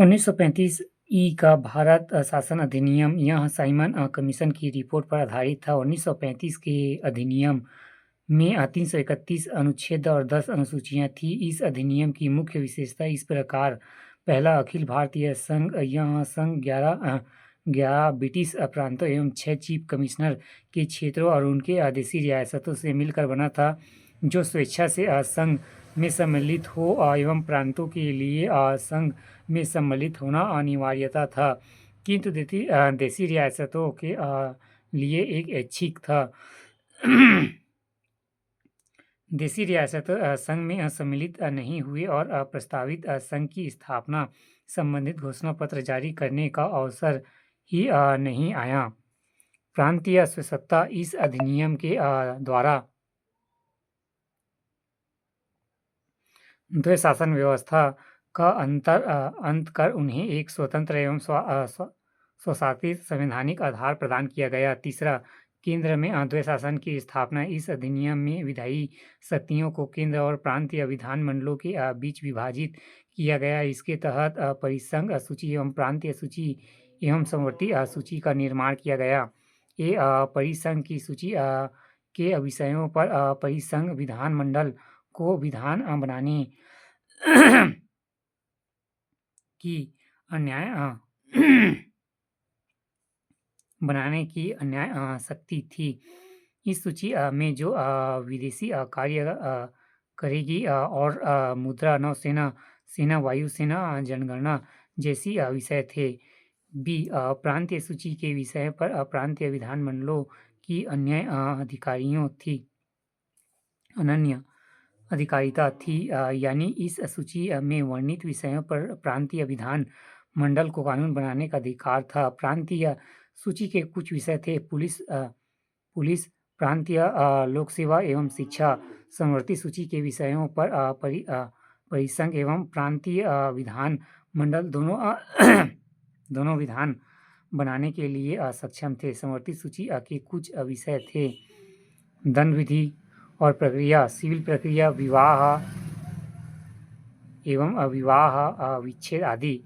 1935 ई का भारत शासन अधिनियम यह साइमन कमीशन की रिपोर्ट पर आधारित था। 1935 के अधिनियम में 331 अनुच्छेद और 10 अनुसूचियां थीं। इस अधिनियम की मुख्य विशेषता इस प्रकार: पहला, अखिल भारतीय संघ। यह संघ 11 ब्रिटिश प्रांतों एवं 6 चीफ कमिश्नर के क्षेत्रों और उनके देशी रियासतों से मिलकर बना था, जो स्वेच्छा से संघ में सम्मिलित हो एवं प्रांतों के लिए संघ में सम्मिलित होना अनिवार्यता था, किंतु देशी रियासतों के लिए एक ऐच्छिक था। देशी रियासतें संघ में सम्मिलित नहीं हुई और प्रस्तावित संघ की स्थापना संबंधित घोषणा पत्र जारी करने का अवसर ही नहीं आया। प्रांतीय स्वायत्तता: इस अधिनियम के द्वारा द्वैध शासन व्यवस्था का अंत कर उन्हें एक स्वतंत्र एवं स्वशासित संवैधानिक आधार प्रदान किया गया। तीसरा, केंद्र में द्वैध शासन की स्थापना: इस अधिनियम में विधायी शक्तियों को केंद्र और प्रांतीय विधानमंडलों के बीच विभाजित किया गया। इसके तहत परिसंघ सूची एवं प्रांतीय सूची एवं समवर्ती सूची का निर्माण किया गया। ये परिसंघ की सूची के विषयों पर परिसंघ विधानमंडल को विधान बनाने की अन्याय शक्ति थी। इस सूची में जो विदेशी कार्य करेगी और मुद्रा, नौसेना, सेना, वायुसेना, जनगणना जैसी विषय थे। बी, प्रांतीय सूची के विषय पर प्रांतीय विधानमंडलों की अनन्य अधिकारिता थी, यानी इस सूची में वर्णित विषयों पर प्रांतीय विधान मंडल को कानून बनाने का अधिकार था। प्रांतीय सूची के कुछ विषय थे: पुलिस, प्रांतीय लोक सेवा एवं शिक्षा। समवर्ती सूची के विषयों पर परिसंघ एवं प्रांतीय विधान मंडल दोनों विधान बनाने के लिए सक्षम थे। समवर्ती सूची के कुछ विषय थे: दंड विधि और प्रक्रिया, सिविल प्रक्रिया, विवाह एवं विवाह विच्छेद आदि।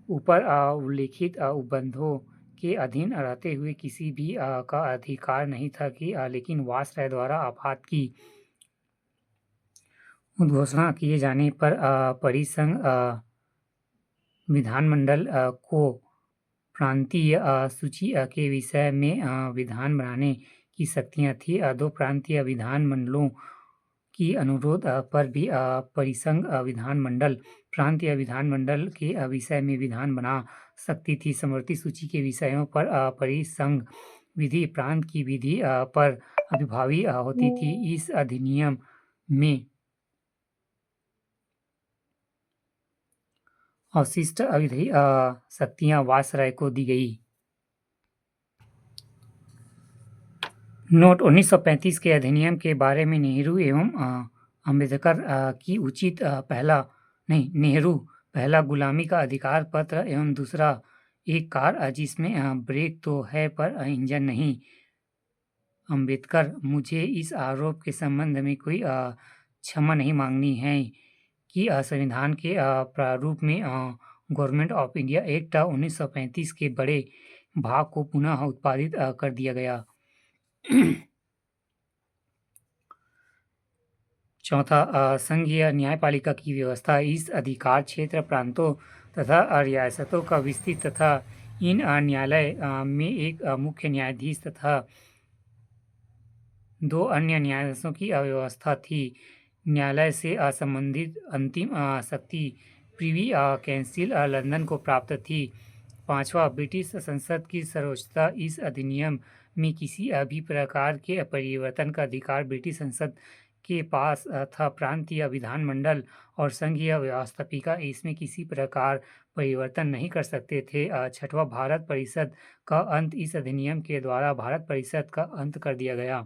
ऊपर उल्लेखित उपबंधों के अधीन रहते हुए किसी भी का अधिकार नहीं था कि लेकिन वायसराय द्वारा आपात की उद्घोषणा किए जाने पर परिसंघ विधानमंडल को प्रांतीय सूची के विषय में विधान बनाने की शक्तियां थी। दो प्रांतीय विधानमंडलों की अनुरोध पर भी परिसंघ विधानमंडल प्रांतीय विधानमंडल के विषय में विधान बना सकती थी। समवर्ती सूची के विषयों पर परिसंघ विधि प्रांत की विधि पर अभिभावी होती थी। इस अधिनियम में अवशिष्ट विधि शक्तियां वायसराय को दी गई। नोट: 1935 के अधिनियम के बारे में नेहरू एवं अम्बेडकर की उचित नेहरू पहला गुलामी का अधिकार पत्र एवं दूसरा एक कार जिसमें ब्रेक तो है पर इंजन नहीं। अम्बेडकर: मुझे इस आरोप के संबंध में कोई क्षमा नहीं मांगनी है कि संविधान के प्रारूप में गवर्नमेंट ऑफ इंडिया एक्ट 1935 के बड़े भाग को पुनः उत्पादित कर दिया गया। चौथा, संघीय न्यायपालिका की व्यवस्था। इस अधिकार क्षेत्र प्रांतों तथा रियासतों का विस्तृत तथा इन न्यायालय में एक मुख्य न्यायाधीश तथा 2 अन्य न्यायाधीशों की व्यवस्था थी। न्यायालय से संबंधित अंतिम शक्ति प्रिवी काउंसिल लंदन को प्राप्त थी। पांचवा, ब्रिटिश संसद की सर्वोच्चता। इस अधिनियम में किसी भी प्रकार के परिवर्तन का अधिकार ब्रिटिश संसद के पास था। प्रांतीय विधानमंडल और संघीय व्यवस्थापिका इसमें किसी प्रकार परिवर्तन नहीं कर सकते थे। छठवां, भारत परिषद का अंत। इस अधिनियम के द्वारा भारत परिषद का अंत कर दिया गया।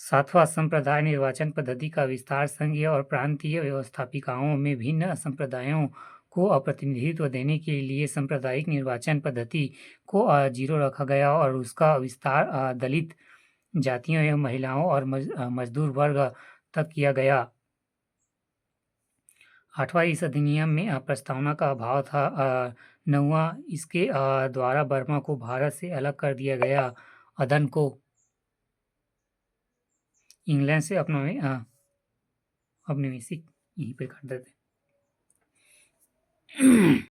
सातवां, संप्रदाय निर्वाचन पद्धति का विस्तार। संघीय और प्रांतीय व्यवस्थापिकाओं में भिन्न संप्रदायों को प्रतिनिधित्व देने के लिए सांप्रदायिक निर्वाचन पद्धति को 0 रखा गया और उसका विस्तार दलित जातियों एवं महिलाओं और मजदूर वर्ग तक किया गया। 8वां इस अधिनियम में प्रस्तावना का अभाव था। 9वां इसके द्वारा बर्मा को भारत से अलग कर दिया गया। अदन को इंग्लैंड से औपनिवेशिक यहीं पे कर देते।